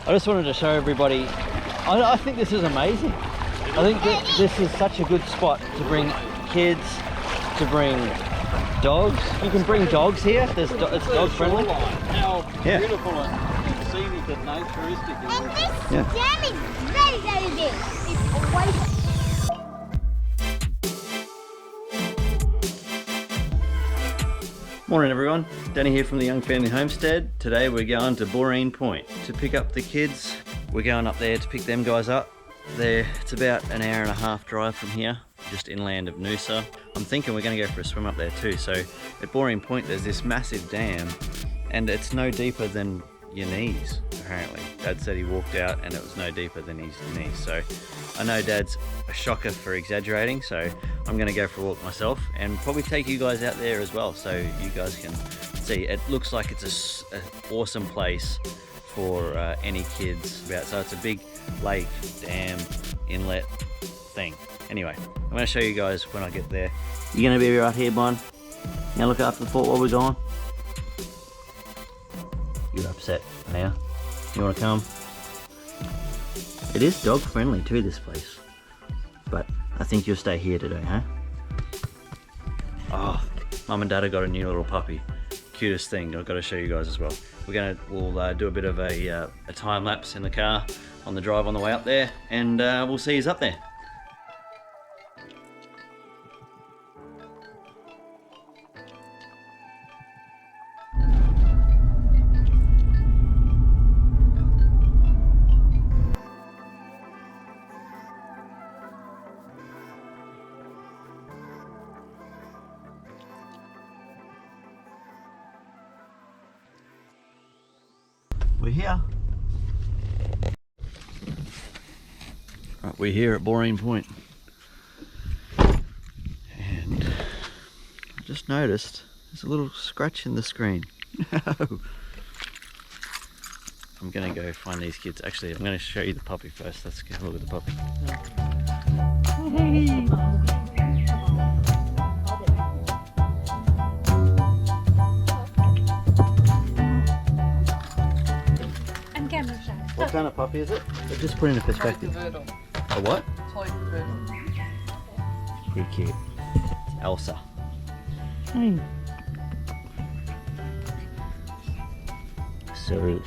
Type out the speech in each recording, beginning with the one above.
I just wanted to show everybody, I think this is amazing. I think that this is such a good spot to bring kids, to bring dogs. You can bring dogs here. It's dog friendly. How beautiful and scenic and naturistic it is. And this dam is very, very big. It's always... Morning everyone, Danny here from the Young Family Homestead. Today we're going to Boreen Point to pick up the kids. We're going up there to pick them guys up. It's about an hour and a half drive from here, just inland of Noosa. I'm thinking we're going to go for a swim up there too. So at Boreen Point there's this massive dam and it's no deeper than your knees apparently. Dad said he walked out and it was no deeper than his knees. So I know Dad's a shocker for exaggerating, so I'm going to go for a walk myself and probably take you guys out there as well so you guys can see. It looks like it's an awesome place for any kids about. So it's a big lake, dam, inlet thing. Anyway, I'm going to show you guys when I get there. You're going to be right here, Bon? Now look after the fort while we're gone. You're upset now. You want to come? It is dog friendly too, this place. But I think you'll stay here today, huh? Oh, Mum and Dad have got a new little puppy. Cutest thing. I've got to show you guys as well. We'll do a bit of a time lapse in the car on the drive on the way up there, and we'll see you up there. We're here. Right, we're here at Boreen Point. And I just noticed there's a little scratch in the screen. No. I'm gonna go find these kids. Actually, I'm gonna show you the puppy first. Let's go have a look at the puppy. Hey. What kind of puppy is it? Just put it in perspective. A what? Pretty cute. It's Elsa. Hey. So little.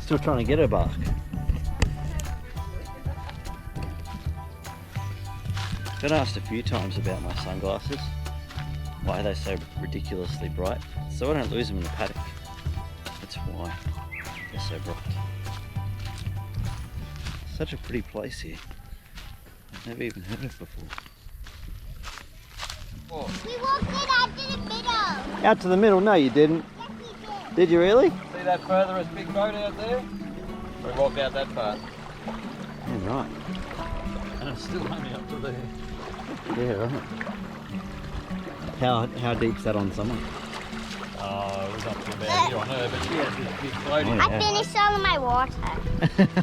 Still trying to get her bark. I've been asked a few times about my sunglasses, why they're so ridiculously bright, so I don't lose them in the paddock. That's why they're so bright. Such a pretty place here. I've never even heard of it before. Oh. We walked it out to the middle. Out to the middle? No, you didn't. Yes, we did. Did you really? See that furthest big boat out there? We walked out that far. Yeah, right. And it's still only up to there. Yeah, right. How deep's that on summer? Oh, it was up to about here on her, but she had this big floaty. Oh, yeah. I finished all of my water.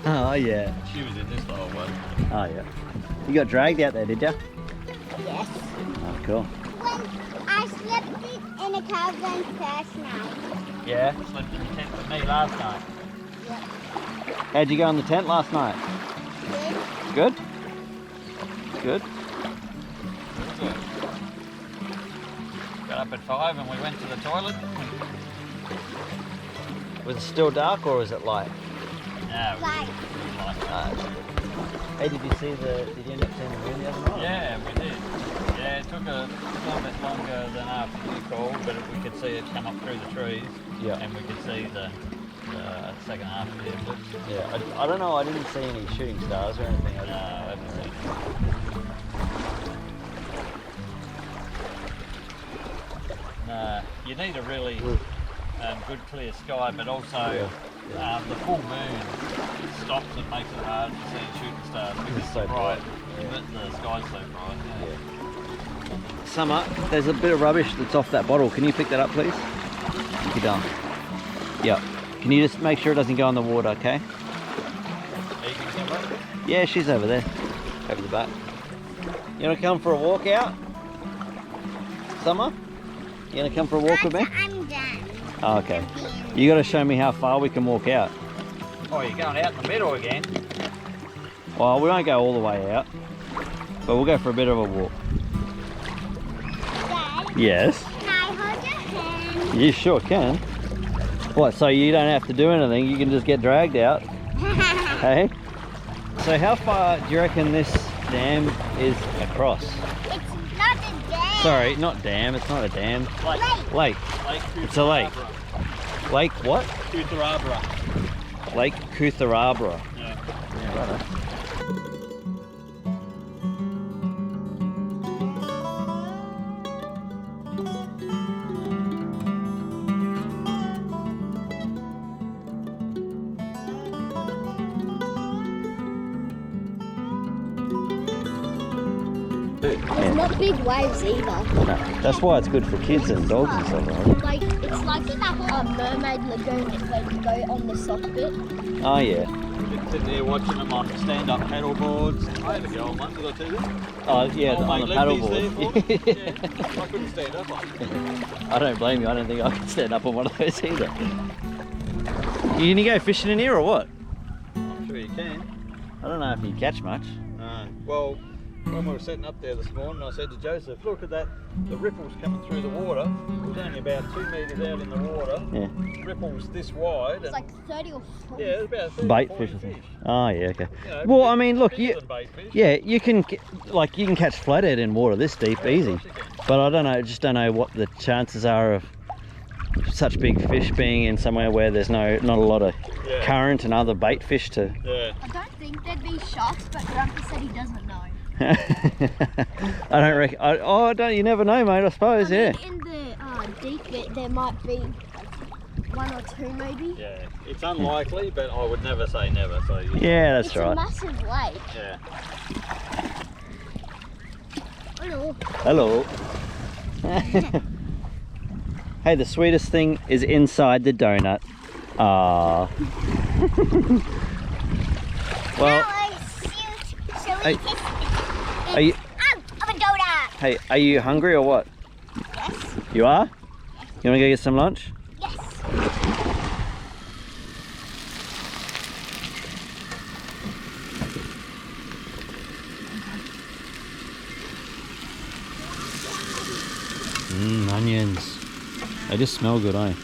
Oh yeah. She was in this the whole way. Oh yeah. You got dragged out there, did you? Yes. Oh, cool. When I slept in a caravan first night. Yeah. Slept in the tent with me last night. Yep. How'd you go in the tent last night? Good. Good? Good? Got up at 5 and we went to the toilet. Was it still dark or was it light? No, it was Like, like, Hey, did you end up seeing the moon the other night? yeah, we did. Yeah, it took a little bit longer than after you called, but we could see it come up through the trees. Yeah. And we could see the second half of the eclipse. Yeah, I don't know, I didn't see any shooting stars or anything. No, I haven't seen it. No, you need a really good clear sky, but also the full moon stops and makes it hard to see shooting stars because it's so bright. The sky's so bright. Yeah. Summer, there's a bit of rubbish that's off that bottle. Can you pick that up, please? You're done. Yeah. Can you just make sure it doesn't go in the water, okay? You can Yeah, she's over there. Over the back. You want to come for a walk out? Summer? You going to come for a walk with me? I'm done. Oh, okay. You got to show me how far we can walk out. Oh, you're going out in the middle again? Well, we won't go all the way out, but we'll go for a bit of a walk. Dad, Yes? can I hold your hand? You sure can. What, so you don't have to do anything, you can just get dragged out? Hey? So how far do you reckon this dam is across? It's not a dam. Sorry, not dam, it's not a dam. Lake. Lake. Lake It's a lake. Lake what? COOTHARABA. Lake Cootharaba. Yeah. Yeah, right. There's not big waves either. No, that's why it's good for kids and dogs and stuff, right? Like, it's like a mermaid lagoon if they go on the soft bit. Oh yeah. Sitting there watching them on stand-up paddle boards. I had a go on one, did I tell you? Oh yeah, Old on mate the paddle Libby's board. there for me. Yeah, I couldn't stand up on it. I don't blame you, I don't think I can stand up on one of those either. You gonna go fishing in here or what? I'm sure you can. I don't know if you catch much. Well, when we were sitting up there this morning, I said to Joseph, look at that, the ripples coming through the water. It was only about 2 metres out in the water. Yeah. Ripples this wide. It's And, like 30 or 40. yeah, it's about 30 Bait 40 fish or something. fish. Oh yeah, okay. You know, Well, I mean, look, bigger you, than bait fish. yeah, you can catch flathead in water this deep, Yeah, of easy. course you can. But I don't know, just don't know what the chances are of such big fish being in somewhere where there's not a lot of Yeah. current and other bait fish to. Yeah. I don't think there'd be sharks, but Grandpa said he doesn't know. I don't reckon. Don't you never know, mate? I suppose, I yeah. mean, in the deep bit, there might be like 1 or 2 maybe. Yeah, it's unlikely, but I would never say never. So Yeah, that's It's right. a massive lake. yeah. Hello. Hello. Hey, the sweetest thing is inside the donut. Ah. Well, Now shoot. So Hey, we kiss are you? out of a donut. Hey, are you hungry or what? Yes. You are? You want to go get some lunch? Yes. Onions. They just smell good, eh?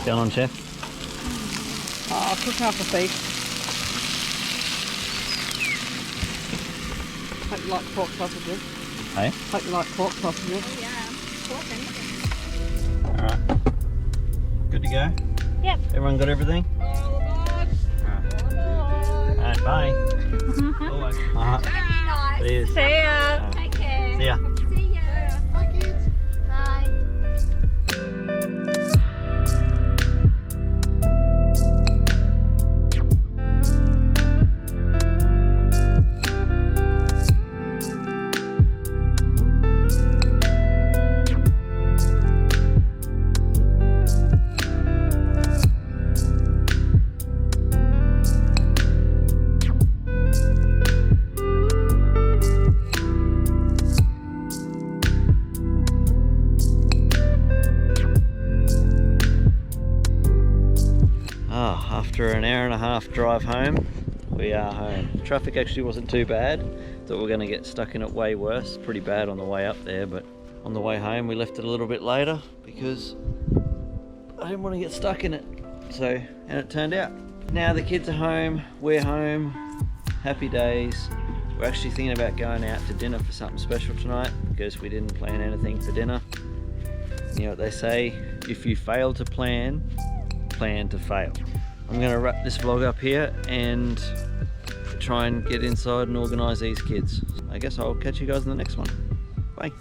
Going on, chef? I'll cook half a beef. Hope you like pork sausages. Hey? Hope you like pork sausages. Alright. Good to go? Yep. Everyone got everything? Alright, bye. Always. See you. See ya. Take care. See ya. See ya. Bye. After an hour and a half drive home, we are home. Traffic actually wasn't too bad. Thought we were going to get stuck in it way worse. Pretty bad on the way up there, but on the way home we left it a little bit later because I didn't want to get stuck in it. So, and it turned out. Now the kids are home, we're home, happy days. We're actually thinking about going out to dinner for something special tonight because we didn't plan anything for dinner. You know what they say, if you fail to plan, plan to fail. I'm going to wrap this vlog up here and try and get inside and organise these kids. I guess I'll catch you guys in the next one. Bye.